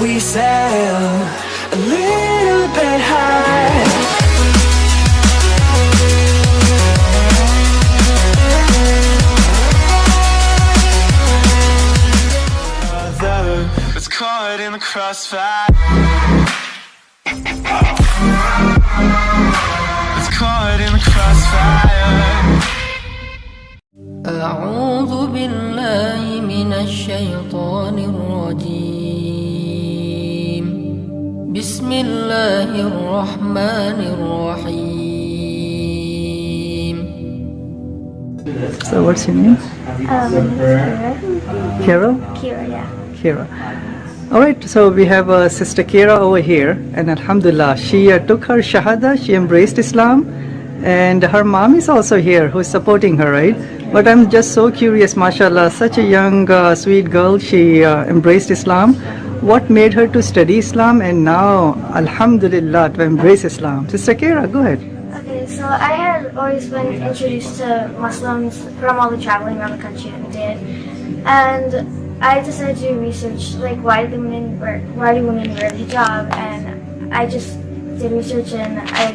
we sail a little bit high. Was caught in the crossfire. Was caught in the crossfire. أعوذ بالله من الشيطان الرجيم بسم الله الرحمن الرحيم. So what's your name? Kira? Kira, yeah. Kira. Alright, so we have Sister Kira over here, and Alhamdulillah, she took her Shahada, she embraced Islam, and her mom is also here who's supporting her, right? But I'm just so curious, mashallah, such a young, sweet girl, she embraced Islam. What made her to study Islam and now, Alhamdulillah, to embrace Islam? Sister Kira, go ahead. Okay, so I had always been introduced to Muslims from all the traveling around the country that I did, and I decided to do research, like why do women wear the hijab, and I just did research and I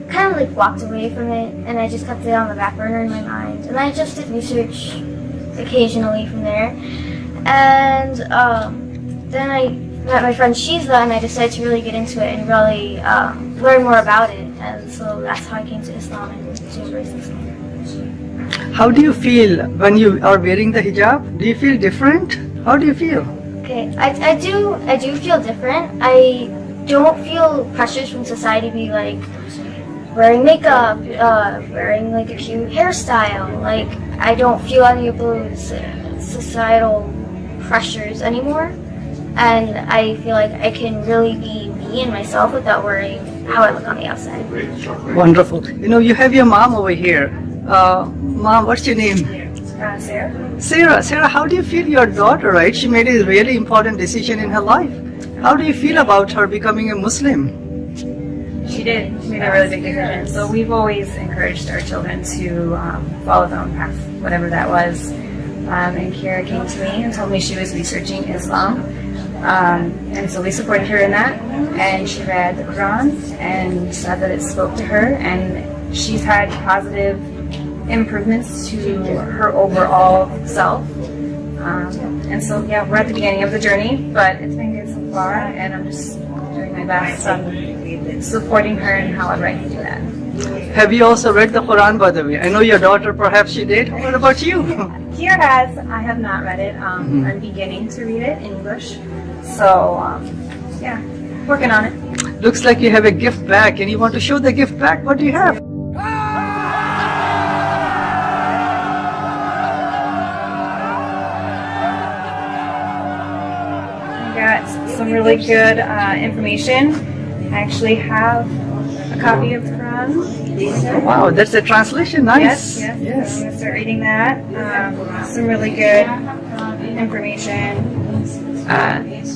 kind of like walked away from it, and I just kept it on the back burner in my mind, and I just did research occasionally from there, and then I met my friend Shiza, and I decided to really get into it and really learn more about it, and so that's how I came to Islam and to embrace Islam. How do you feel when you are wearing the hijab? Do you feel different? How do you feel? Okay, I do feel different. I don't feel pressures from society to be like wearing makeup, wearing like a cute hairstyle. Like I don't feel any of those societal pressures anymore, and I feel like I can really be me and myself without worrying how I look on the outside. Wonderful. You know, you have your mom over here. Mom, what's your name? Sarah. Sarah, how do you feel your daughter, right? She made a really important decision in her life. How do you feel about her becoming a Muslim? She did. She made a really big decision. So we've always encouraged our children to follow their own path, whatever that was. And Kira came to me and told me she was researching Islam. And so we supported her in that. And she read the Quran and said that it spoke to her. And she's had positive improvements to her overall self. And so, yeah, we're at the beginning of the journey, but it's been good so far, and I'm just doing my best on supporting her and however I can do that. Have you also read the Quran, by the way? I know your daughter, perhaps she did. What about you? Kira has. I have not read it. I'm beginning to read it in English. So, yeah, working on it. Looks like you have a gift bag. And you want to show the gift bag? What do you have? Got some really good information. I actually have a copy of the Quran. Wow, that's a translation. Nice. Yes. I'm going to start reading that. Some really good information.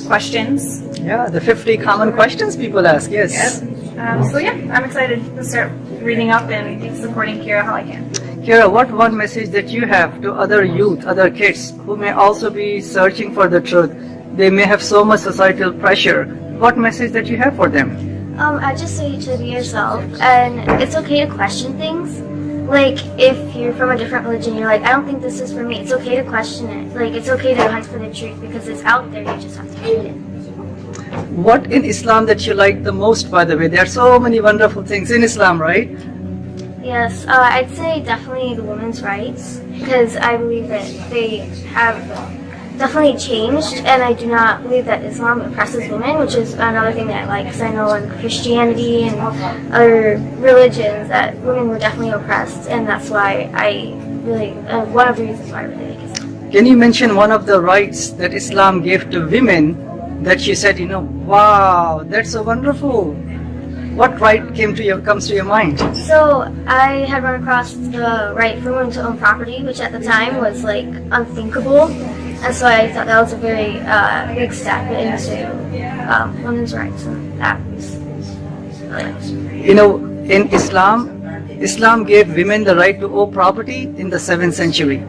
Questions. Yeah, the 50 common questions people ask. Yes. Yep. So yeah, I'm excited to start reading up and supporting Kira how I can. Kira, what one message that you have to other youth, other kids who may also be searching for the truth? They may have so much societal pressure. What message that you have for them? I just say to be yourself, and it's okay to question things. Like if you're from a different religion, you're like, I don't think this is for me. It's okay to question it. Like it's okay to hunt for the truth because it's out there. You just have to find it. What in Islam that you like the most, by the way? There are so many wonderful things in Islam, right? Yes, I'd say definitely the women's rights, because I believe that they have definitely changed, and I do not believe that Islam oppresses women, which is another thing that I like, because I know in Christianity and other religions that women were definitely oppressed, and that's why I really, one of the reasons why I really like Islam. Can you mention one of the rights that Islam gave to women that you said, you know, wow, that's so wonderful? What right comes to your mind? So I had run across the right for women to own property, which at the time was like unthinkable, and so I thought that was a very big step into women's rights, and that was really nice. You know, in Islam gave women the right to own property in the 7th century.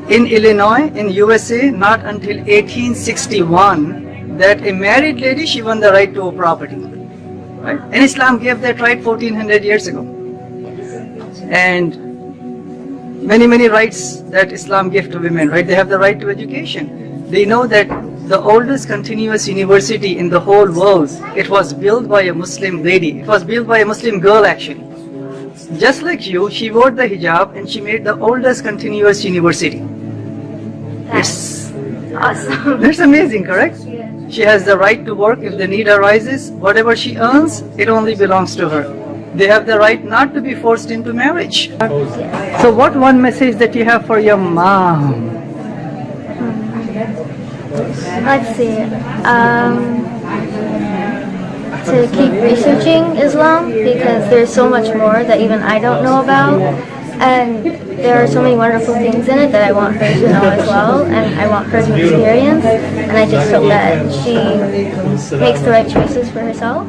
In Illinois, in USA, not until 1861, that a married lady, she won the right to a property. Right? And Islam gave that right 1400 years ago. And many rights that Islam gave to women, right? They have the right to education. They know that the oldest continuous university in the whole world, it was built by a Muslim lady. It was built by a Muslim girl actually. Just like you, she wore the hijab and she made the oldest continuous university. That's awesome. That's amazing, correct? Yeah. She has the right to work if the need arises. Whatever she earns, it only belongs to her. They have the right not to be forced into marriage. So what one message that you have for your mom? Let's see. To keep researching Islam, because there's so much more that even I don't know about, and there are so many wonderful things in it that I want her to know as well, and I want her to experience, and I just hope that she makes the right choices for herself.